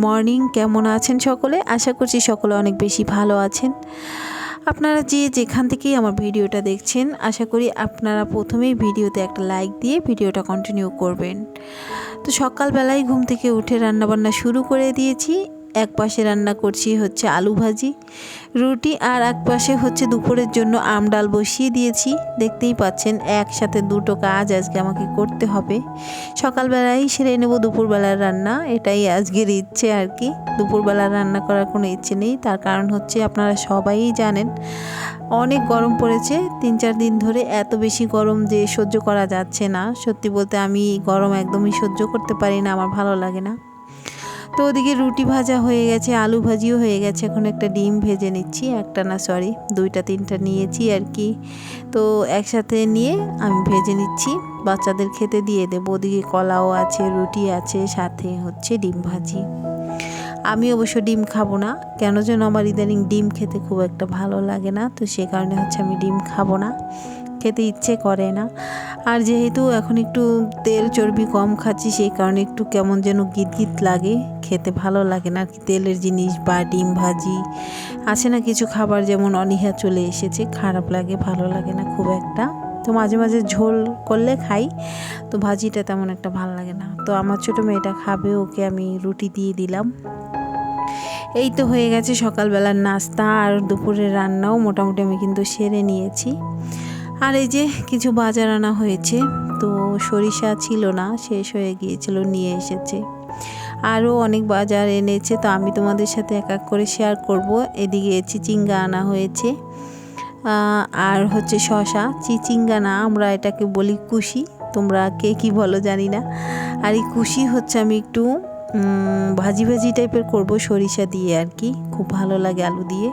Morning, কেমন আছেন সকলে? আশা করছি সকলে অনেক বেশি ভালো আছেন। আপনারা যে যেখান থেকেই আমার ভিডিওটা দেখছেন, আশা করি আপনারা প্রথমেই ভিডিওতে একটা লাইক দিয়ে ভিডিওটা কন্টিনিউ করবেন। তো সকালবেলায় ঘুম থেকে উঠে রান্নাবান্না শুরু করে দিয়েছি। এক পাশে রান্না করছি হচ্ছে আলু ভাজি, রুটি, আর এক পাশে হচ্ছে দুপুরের জন্য আম ডাল বসিয়ে দিয়েছি। দেখতেই পাচ্ছেন একসাথে দুটো কাজ আজকে আমাকে করতে হবে। সকালবেলায় সেরে নেব দুপুরবেলার রান্না, এটাই আজকের ইচ্ছে আর কি। দুপুরবেলার রান্না করার কোনো ইচ্ছে নেই, তার কারণ হচ্ছে আপনারা সবাই জানেন অনেক গরম পড়েছে 3-4 দিন ধরে। এত বেশি গরম যে সহ্য করা যাচ্ছে না। সত্যি বলতে আমি গরম একদমই সহ্য করতে পারি না, আমার ভালো লাগে না। তো ওদিকে রুটি ভাজা হয়ে গেছে, আলু ভাজিও হয়ে গেছে। এখন একটা ডিম ভেজে নিচ্ছি, একটা না সরি 2-3টা নিয়েছি আর কি। তো একসাথে নিয়ে আমি ভেজে নিচ্ছি, বাচ্চাদের খেতে দিয়ে দেবো। ওদিকে কলাও আছে, রুটি আছে, সাথে হচ্ছে ডিম ভাজি। আমি অবশ্য ডিম খাবো না, কেন যেন আমার ইদানিং ডিম খেতে খুব একটা ভালো লাগে না। তো সে কারণে হচ্ছে আমি ডিম খাবো না, খেতে ইচ্ছে করে না। আর যেহেতু এখন একটু তেল চর্বি কম খাচ্ছি, সেই কারণে একটু কেমন যেন গিট লাগে, খেতে ভালো লাগে না আর কি। তেলের জিনিস বা ডিম ভাজি আছে না কিছু খাবার, যেমন অনীহা চলে এসেছে, খারাপ লাগে, ভালো লাগে না খুব একটা। তো মাঝে মাঝে ঝোল করলে খাই, তো ভাজিটা তেমন একটা ভালো লাগে না। তো আমার ছোটো মেয়েটা খাবে, ওকে আমি রুটি দিয়ে দিলাম। এই তো হয়ে গেছে সকালবেলার নাস্তা, আর দুপুরের রান্নাও মোটামুটি আমি কিন্তু সেরে নিয়েছি। আর এই যে কিছু বাজার আনা হয়েছে, তো সরিষা ছিল না, শেষ হয়ে গিয়েছিল, নিয়ে এসেছে। আরও অনেক বাজার এনেছে, তো আমি তোমাদের সাথে এক এক করে শেয়ার করব। এদিকে চিচিঙ্গা আনা হয়েছে, আর হচ্ছে শশা। চিচিঙ্গা না, আমরা এটাকে বলি কুশি, তোমরা কে কি বলো জানি না। আর এই কুশি হচ্ছে আমি একটু ভাজি ভাজি টাইপের করব সরিষা দিয়ে আর কি, খুব ভালো লাগে আলু দিয়ে।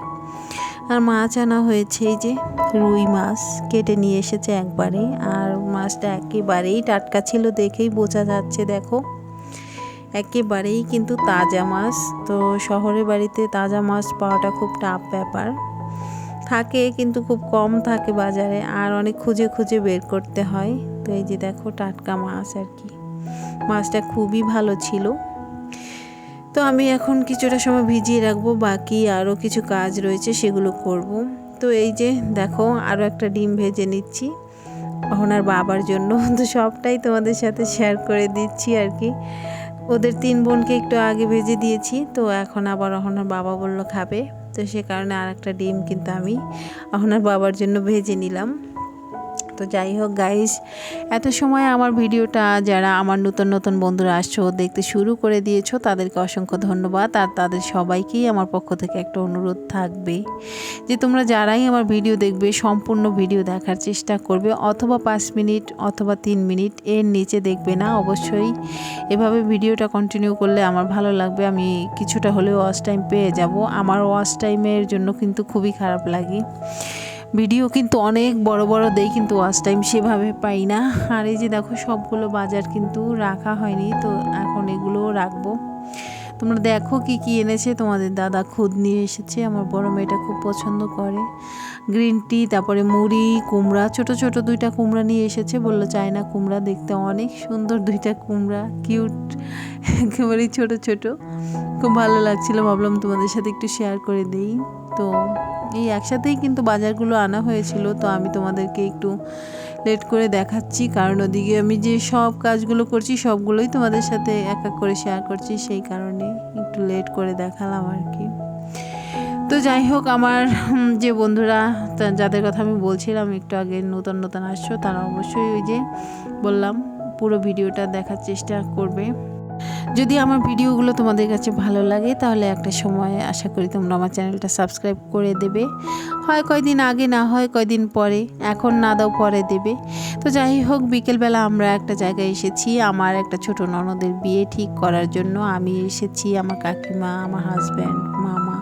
আর মাছ আনা হয়েছে, এই যে রুই মাছ কেটে নিয়ে এসেছে একবারে। আর মাছটা একেবারেই টাটকা ছিল, দেখেই বোঝা যাচ্ছে, দেখো একেবারেই কিন্তু তাজা মাছ। তো শহরের বাড়িতে তাজা মাছ পাওয়াটা খুব টাফ ব্যাপার, থাকে কিন্তু খুব কম থাকে বাজারে, আর অনেক খুঁজে খুঁজে বের করতে হয়। তো এই যে দেখো টাটকা মাছ আর কি, মাছটা খুবই ভালো ছিল। তো আমি এখন কিছুটা সময় ভিজিয়ে রাখবো, বাকি আরও কিছু কাজ রয়েছে সেগুলো করব। তো এই যে দেখো আরও একটা ডিম ভেজে নিচ্ছি অহনার বাবার জন্য। তো সবটাই তোমাদের সাথে শেয়ার করে দিচ্ছি আর কি। ওদের 3 বোনকে একটু আগে ভেজে দিয়েছি, তো এখন আবার অহনার বাবা বলল খাবে, তো সে কারণে আর একটা ডিম কিন্তু আমি অহনার বাবার জন্য ভেজে নিলাম। তো যাই হোক গাইস, এত সময় আমার ভিডিওটা যারা আমার নতুন নতুন বন্ধুরা আসছো দেখতে শুরু করে দিয়েছো, তাদেরকে অসংখ্য ধন্যবাদ। আর তাদের সবাইকেই আমার পক্ষ থেকে একটা অনুরোধ থাকবে যে তোমরা যারাই আমার ভিডিও দেখবে সম্পূর্ণ ভিডিও দেখার চেষ্টা করবে, অথবা 5 মিনিট অথবা 3 মিনিট এর নিচে দেখবে না। অবশ্যই এভাবে ভিডিওটা কন্টিনিউ করলে আমার ভালো লাগবে, আমি কিছুটা হলেও ওয়াচ টাইম পেয়ে যাব। আমার ওয়াচ টাইমের জন্য কিন্তু খুবই খারাপ লাগে, ভিডিও কিন্তু অনেক বড় বড় দেই কিন্তু ওয়াচ টাইম সেভাবে পাই না। আর এই যে দেখো সবগুলো বাজার কিন্তু রাখা হয়নি, তো এখন এগুলোও রাখবো। তোমরা দেখো কি কি এনেছে, তোমাদের দাদা খুদ নিয়ে এসেছে, আমার বড় মেয়েটা খুব পছন্দ করে। গ্রিন টি, তারপরে মুড়ি, কুমড়া, ছোট ছোট 2টা কুমড়া নিয়ে এসেছে, বললো চায়না কুমড়া, দেখতে অনেক সুন্দর 2টা কুমড়া, কিউট একেবারেই ছোট ছোট, খুব ভালো লাগছিল, ভাবলাম তোমাদের সাথে একটু শেয়ার করে দিই। তো এই একসাথেই কিন্তু বাজারগুলো আনা হয়েছিল, তো আমি তোমাদেরকে একটু লেট করে দেখাচ্ছি, কারণ ওদিকে আমি যে সব কাজগুলো করছি সবগুলোই তোমাদের সাথে এক এক করে শেয়ার করছি, সেই কারণে একটু লেট করে দেখালাম আর কি। তো যাই হোক, আমার যে বন্ধুরা যাদের কথা আমি বলছিলাম একটু আগে নতুন নতুন আসছো, তারা অবশ্যই ওই যে বললাম পুরো ভিডিওটা দেখার চেষ্টা করবে। যদি আমার ভিডিওগুলো তোমাদের কাছে ভালো লাগে, তাহলে একটা সময় আশা করি তোমরা আমার চ্যানেলটা সাবস্ক্রাইব করে দেবে। হয় কয়দিন আগে, না হয় কয়দিন পরে, এখন না দাও পরে দেবে। তো যাই হোক, বিকেলবেলা আমরা একটা জায়গায় এসেছি, আমার একটা ছোট ননদের বিয়ে ঠিক করার জন্য। আমি এসেছি, আমার কাকিমা, আমার হাজব্যান্ড, মামা,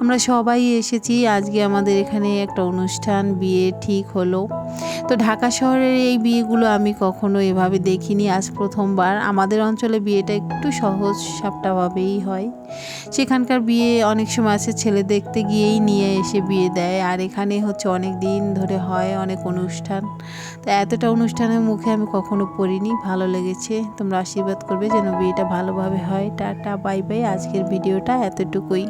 আমরা সবাই এসেছি। আজকে আমাদের এখানে একটা অনুষ্ঠান, বিয়ে ঠিক হলো। তো ঢাকা শহরের এই বিয়েগুলো আমি কখনো এভাবে দেখিনি, আজ প্রথমবার। আমাদের অঞ্চলে বিয়েটা একটু একটু সহজ সাপটাভাবেই হয়। সেখানকার বিয়ে অনেক সময় আছে ছেলে দেখতে গিয়েই নিয়ে এসে বিয়ে দেয়, আর এখানে হচ্ছে অনেক দিন ধরে হয় অনেক অনুষ্ঠান। তো এতটা অনুষ্ঠানের মুখে আমি কখনো পড়িনি, ভালো লেগেছে। তোমরা আশীর্বাদ করবে যেন বিয়েটা ভালোভাবে হয়। টাটা বাই বাই, আজকের ভিডিওটা এতটুকুই।